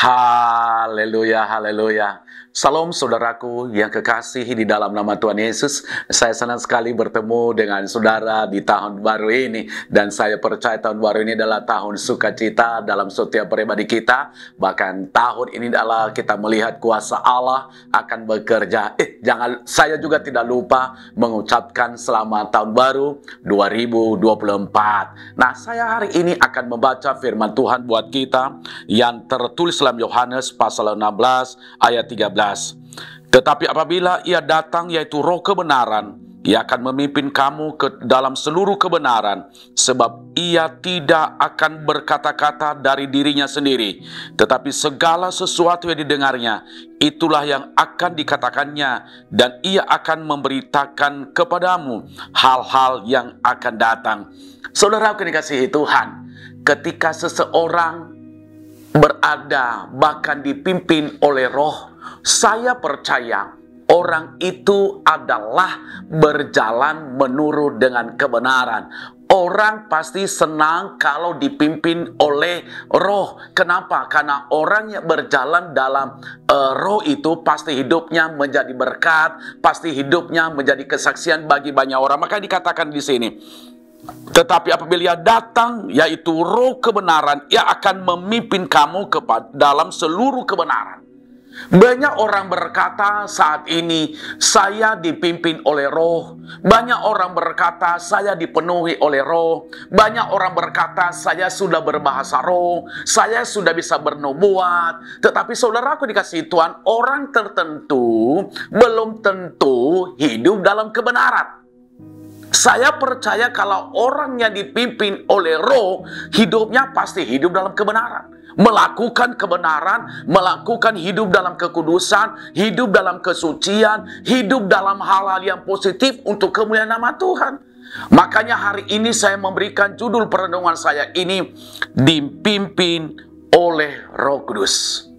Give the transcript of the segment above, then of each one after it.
Haleluya, haleluya. Salam saudaraku yang kekasih di dalam nama Tuhan Yesus. Saya senang sekali bertemu dengan saudara di tahun baru ini. Dan saya percaya tahun baru ini adalah tahun sukacita dalam setiap pribadi kita. Bahkan tahun ini adalah kita melihat kuasa Allah akan bekerja. Saya juga tidak lupa mengucapkan selamat tahun baru 2024. Nah, saya hari ini akan membaca firman Tuhan buat kita yang tertulis dalam Yohanes pasal 16 ayat 13. Tetapi apabila ia datang, yaitu Roh kebenaran, ia akan memimpin kamu ke dalam seluruh kebenaran, sebab ia tidak akan berkata-kata dari dirinya sendiri, tetapi segala sesuatu yang didengarnya, itulah yang akan dikatakannya, dan ia akan memberitakan kepadamu hal-hal yang akan datang. Saudara yang dikasihi Tuhan, ketika seseorang berada bahkan dipimpin oleh Roh, saya percaya orang itu adalah berjalan menurut dengan kebenaran. Orang pasti senang kalau dipimpin oleh Roh. Kenapa? Karena orang yang berjalan dalam Roh itu pasti hidupnya menjadi berkat, pasti hidupnya menjadi kesaksian bagi banyak orang. Maka dikatakan di sini, tetapi apabila ia datang, yaitu Roh kebenaran, ia akan memimpin kamu dalam seluruh kebenaran. Banyak orang berkata saat ini, saya dipimpin oleh Roh. Banyak orang berkata, saya dipenuhi oleh Roh. Banyak orang berkata, saya sudah berbahasa Roh, saya sudah bisa bernubuat. Tetapi saudaraku dikasihi Tuhan, orang tertentu belum tentu hidup dalam kebenaran. Saya percaya kalau orang yang dipimpin oleh Roh, hidupnya pasti hidup dalam kebenaran. Melakukan kebenaran, melakukan hidup dalam kekudusan, hidup dalam kesucian, hidup dalam hal-hal yang positif untuk kemuliaan nama Tuhan. Makanya hari ini saya memberikan judul perenungan saya ini, dipimpin oleh Roh Kudus.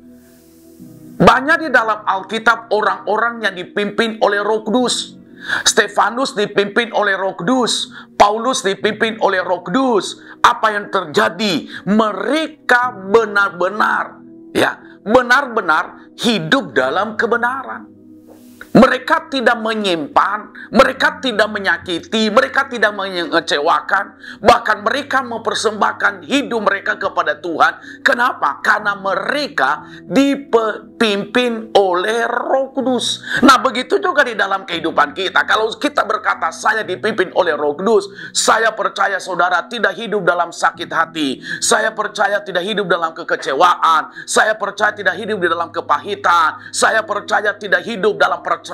Banyak di dalam Alkitab orang-orang yang dipimpin oleh Roh Kudus. Stefanus dipimpin oleh Roh Kudus, Paulus dipimpin oleh Roh Kudus. Apa yang terjadi? Mereka benar-benar hidup dalam kebenaran. Mereka tidak menyimpan, mereka tidak menyakiti, mereka tidak mengecewakan. Bahkan mereka mempersembahkan hidup mereka kepada Tuhan. Kenapa? Karena mereka dipimpin oleh Roh Kudus. Nah, begitu juga di dalam kehidupan kita. Kalau kita berkata, saya dipimpin oleh Roh Kudus, saya percaya saudara tidak hidup dalam sakit hati. Saya percaya tidak hidup dalam kekecewaan. Saya percaya tidak hidup di dalam kepahitan. Saya percaya tidak hidup dalam perceraian.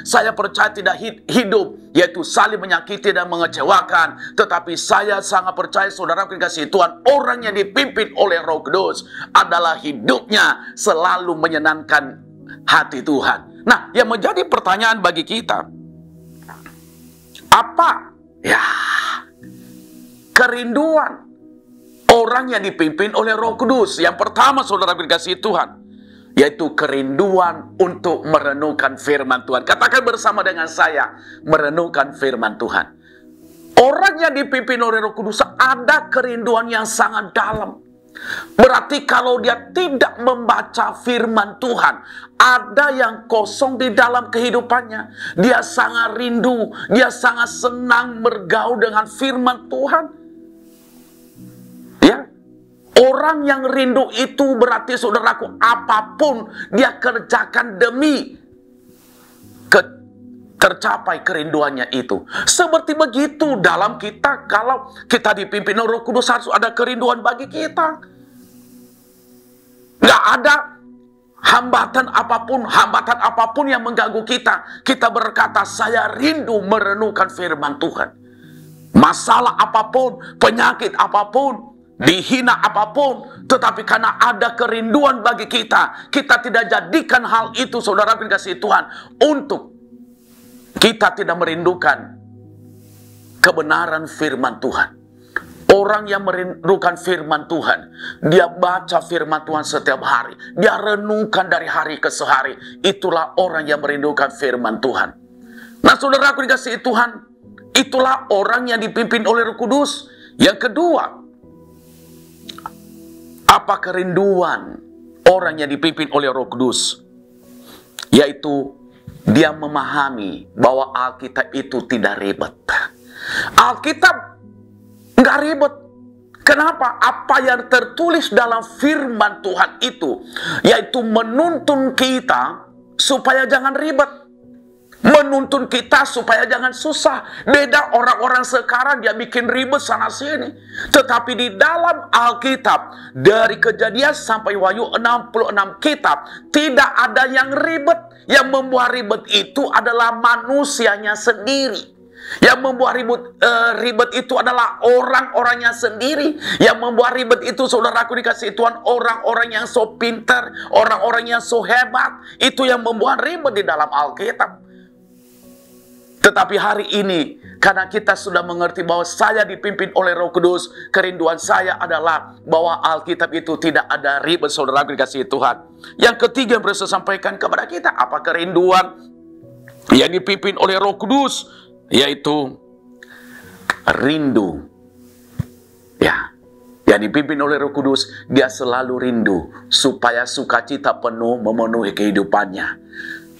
Saya percaya tidak hidup yaitu saling menyakiti dan mengecewakan. Tetapi saya sangat percaya saudara dikasihi Tuhan, orang yang dipimpin oleh Roh Kudus adalah hidupnya selalu menyenangkan hati Tuhan. Nah, yang menjadi pertanyaan bagi kita, apa kerinduan orang yang dipimpin oleh Roh Kudus? Yang pertama saudara dikasihi Tuhan, yaitu kerinduan untuk merenungkan firman Tuhan. Katakan bersama dengan saya, merenungkan firman Tuhan. Orang yang dipimpin oleh Roh Kudus ada kerinduan yang sangat dalam. Berarti kalau dia tidak membaca firman Tuhan, ada yang kosong di dalam kehidupannya. Dia sangat rindu, dia sangat senang bergaul dengan firman Tuhan. Orang yang rindu itu berarti saudaraku, apapun dia kerjakan demi tercapai kerinduannya itu. Seperti begitu dalam kita, kalau kita dipimpin oleh Roh Kudus harus ada kerinduan bagi kita. Nggak ada hambatan apapun yang mengganggu kita. Kita berkata, saya rindu merenungkan firman Tuhan. Masalah apapun, penyakit apapun, dihina apapun, tetapi karena ada kerinduan bagi kita, kita tidak jadikan hal itu saudara dikasihi Tuhan untuk kita tidak merindukan kebenaran firman Tuhan. Orang yang merindukan firman Tuhan, dia baca firman Tuhan setiap hari, dia renungkan dari hari ke hari. Itulah orang yang merindukan firman Tuhan. Nah, saudaraku dikasihi Tuhan, itulah orang yang dipimpin oleh Roh Kudus. Yang kedua, apa kerinduan orang yang dipimpin oleh Roh Kudus, yaitu dia memahami bahwa Alkitab itu tidak ribet. Alkitab nggak ribet. Kenapa? Apa yang tertulis dalam firman Tuhan itu, yaitu menuntun kita supaya jangan ribet. Menuntun kita supaya jangan susah. Beda orang-orang sekarang, dia bikin ribet sana sini. Tetapi di dalam Alkitab, dari Kejadian sampai Wahyu 66 kitab, tidak ada yang ribet. Yang membuat ribet itu adalah manusianya sendiri. Yang membuat ribet itu adalah orang-orangnya sendiri. Yang membuat ribet itu, saudaraku dikasih Tuhan, orang-orang yang so pintar, orang-orang yang so hebat. Itu yang membuat ribet di dalam Alkitab. Tetapi hari ini, karena kita sudah mengerti bahwa saya dipimpin oleh Roh Kudus, kerinduan saya adalah bahwa Alkitab itu tidak ada ribet, saudaraku dikasih Tuhan. Yang ketiga yang perlu saya sampaikan kepada kita, apa kerinduan yang dipimpin oleh Roh Kudus? Yaitu rindu. Ya, yang dipimpin oleh Roh Kudus, dia selalu rindu supaya sukacita penuh memenuhi kehidupannya.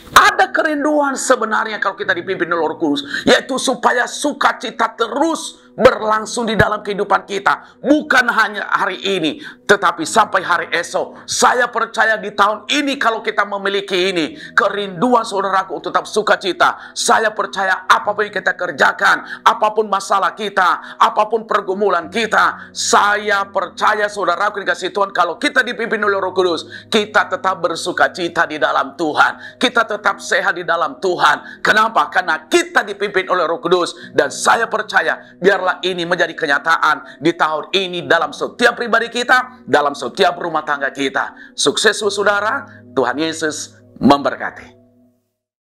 Ada kerinduan sebenarnya kalau kita dipimpin oleh Roh Kudus, yaitu supaya sukacita terus berlangsung di dalam kehidupan kita. Bukan hanya hari ini, tetapi sampai hari esok. Saya percaya di tahun ini kalau kita memiliki ini, kerinduan saudaraku untuk tetap sukacita. Saya percaya apapun yang kita kerjakan, apapun masalah kita, apapun pergumulan kita, saya percaya saudaraku dikasih Tuhan, kalau kita dipimpin oleh Roh Kudus, kita tetap bersukacita di dalam Tuhan. Kita tetap sehat di dalam Tuhan. Kenapa? Karena kita dipimpin oleh Roh Kudus. Dan saya percaya, biarlah ini menjadi kenyataan di tahun ini dalam setiap pribadi kita, dalam setiap rumah tangga kita. Sukses saudara, Tuhan Yesus memberkati.